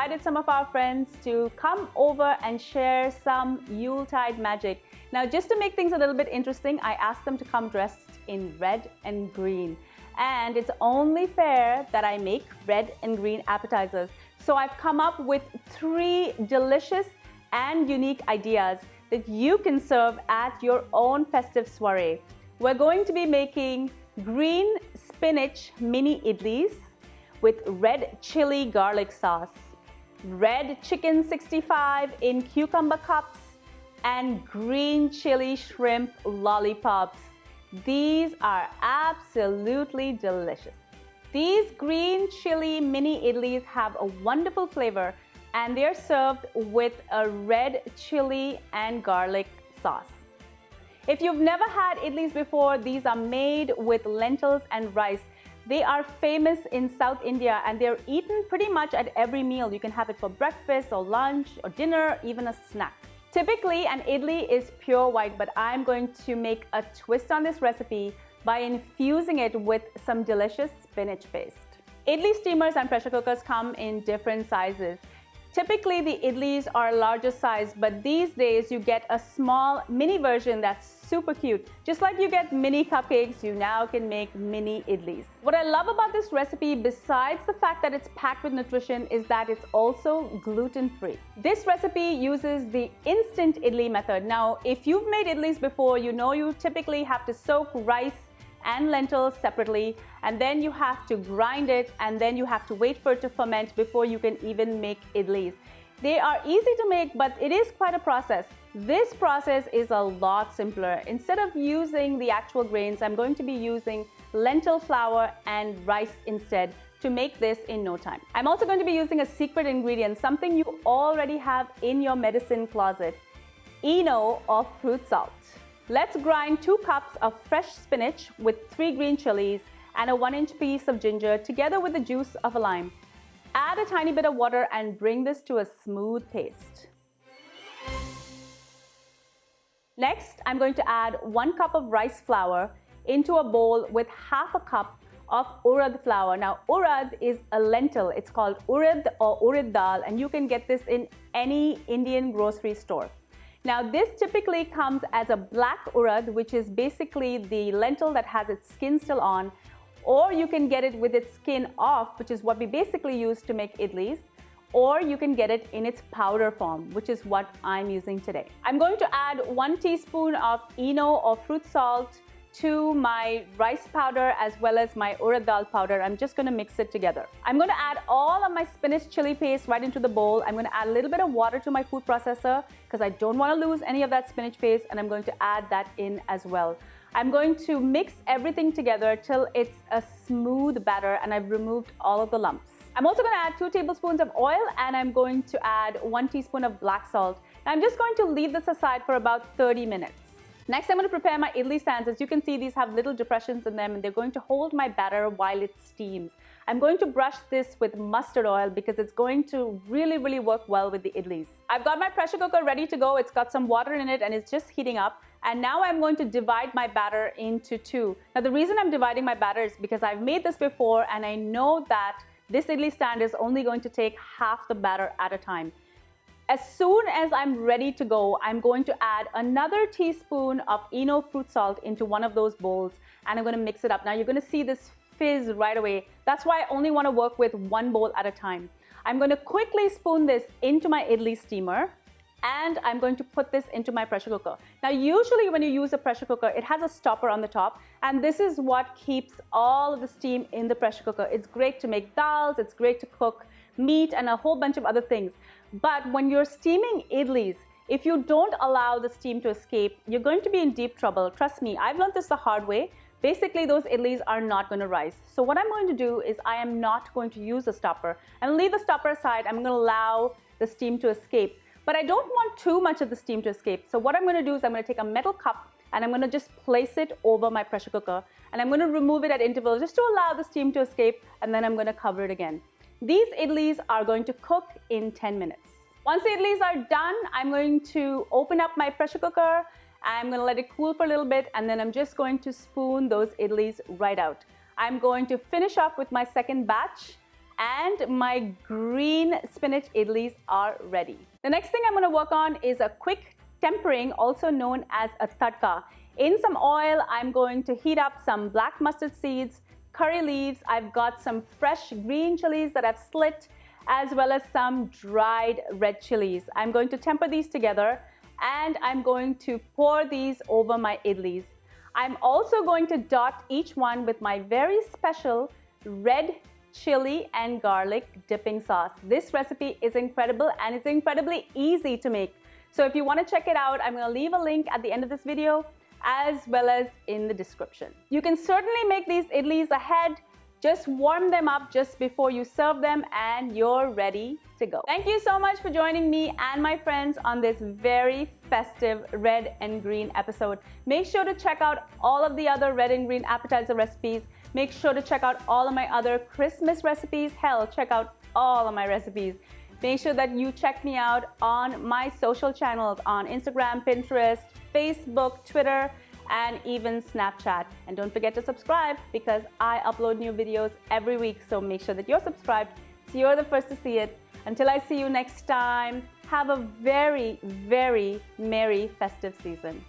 invited some of our friends to come over and share some Yuletide magic. Now, just to make things a little bit interesting, I asked them to come dressed in red and green. And it's only fair that I make red and green appetizers. So I've come up with 3 delicious and unique ideas that you can serve at your own festive soiree. We're going to be making green spinach mini idlies with red chili garlic sauce, red chicken 65 in cucumber cups, and green chili shrimp lollipops. These are absolutely delicious. These green chili mini idlis have a wonderful flavor, and they're served with a red chili and garlic sauce. If you've never had idlis before, these are made with lentils and rice. They are famous in South India and they're eaten pretty much at every meal. You can have it for breakfast or lunch or dinner, even a snack. Typically, an idli is pure white, but I'm going to make a twist on this recipe by infusing it with some delicious spinach paste. Idli steamers and pressure cookers come in different sizes. Typically, the idlis are larger size, but these days you get a small mini version that's super cute. Just like you get mini cupcakes, you now can make mini idlis. What I love about this recipe, besides the fact that it's packed with nutrition, is that it's also gluten-free. This recipe uses the instant idli method. Now, if you've made idlis before, you know you typically have to soak rice and lentils separately, and then you have to grind it, and then you have to wait for it to ferment before you can even make idlis. They are easy to make, but it is quite a process. This process is a lot simpler. Instead of using the actual grains, I'm going to be using lentil flour and rice instead to make this in no time. I'm also going to be using a secret ingredient, something you already have in your medicine closet, Eno or fruit salt. Let's grind 2 cups of fresh spinach with 3 green chilies and a 1-inch piece of ginger together with the juice of a lime. Add a tiny bit of water and bring this to a smooth paste. Next, I'm going to add 1 cup of rice flour into a bowl with half a cup of urad flour. Now, urad is a lentil. It's called urad or urad dal, and you can get this in any Indian grocery store. Now, this typically comes as a black urad, which is basically the lentil that has its skin still on, or you can get it with its skin off, which is what we basically use to make idlis, or you can get it in its powder form, which is what I'm using today. I'm going to add 1 teaspoon of Eno or fruit salt to my rice powder as well as my urad dal powder. I'm just going to mix it together. I'm going to add all of my spinach chili paste right into the bowl. I'm going to add a little bit of water to my food processor because I don't want to lose any of that spinach paste, and I'm going to add that in as well. I'm going to mix everything together till it's a smooth batter and I've removed all of the lumps. I'm also going to add 2 tablespoons of oil, and I'm going to add 1 teaspoon of black salt. Now, I'm just going to leave this aside for about 30 minutes. Next, I'm going to prepare my idli stands. As you can see, these have little depressions in them, and they're going to hold my batter while it steams. I'm going to brush this with mustard oil because it's going to really work well with the idlis. I've got my pressure cooker ready to go. It's got some water in it and it's just heating up. And now I'm going to divide my batter into 2. Now, the reason I'm dividing my batter is because I've made this before and I know that this idli stand is only going to take half the batter at a time. As soon as I'm ready to go, I'm going to add another teaspoon of Eno fruit salt into one of those bowls, and I'm going to mix it up. Now, you're going to see this fizz right away. That's why I only want to work with 1 bowl at a time. I'm going to quickly spoon this into my idli steamer, and I'm going to put this into my pressure cooker. Now, usually when you use a pressure cooker, it has a stopper on the top, and this is what keeps all of the steam in the pressure cooker. It's great to make dals, it's great to cook meat and a whole bunch of other things. But when you're steaming idlis, if you don't allow the steam to escape, you're going to be in deep trouble. Trust me, I've learned this the hard way. Basically, those idlis are not going to rise. So what I'm going to do is I am not going to use a stopper. I'm going to leave the stopper aside. I'm going to allow the steam to escape. But I don't want too much of the steam to escape. So what I'm going to do is I'm going to take a metal cup and I'm going to just place it over my pressure cooker. And I'm going to remove it at intervals just to allow the steam to escape. And then I'm going to cover it again. These idlis are going to cook in 10 minutes. Once the idlis are done, I'm going to open up my pressure cooker. I'm going to let it cool for a little bit, and then I'm just going to spoon those idlis right out. I'm going to finish off with my second batch, and my green spinach idlis are ready. The next thing I'm going to work on is a quick tempering, also known as a tadka. In some oil, I'm going to heat up some black mustard seeds, curry leaves. I've got some fresh green chilies that I've slit, as well as some dried red chilies. I'm going to temper these together, and I'm going to pour these over my idlis. I'm also going to dot each one with my very special red chili and garlic dipping sauce. This recipe is incredible and it's incredibly easy to make. So if you want to check it out, I'm going to leave a link at the end of this video as well as in the description. You can certainly make these idlis ahead. Just warm them up just before you serve them and you're ready to go. Thank you so much for joining me and my friends on this very festive red and green episode. Make sure to check out all of the other red and green appetizer recipes. Make sure to check out all of my other Christmas recipes. Hell, check out all of my recipes. Make sure that you check me out on my social channels on Instagram, Pinterest, Facebook, Twitter, and even Snapchat. And don't forget to subscribe because I upload new videos every week. So make sure that you're subscribed so you're the first to see it. Until I see you next time, have a very, very merry festive season.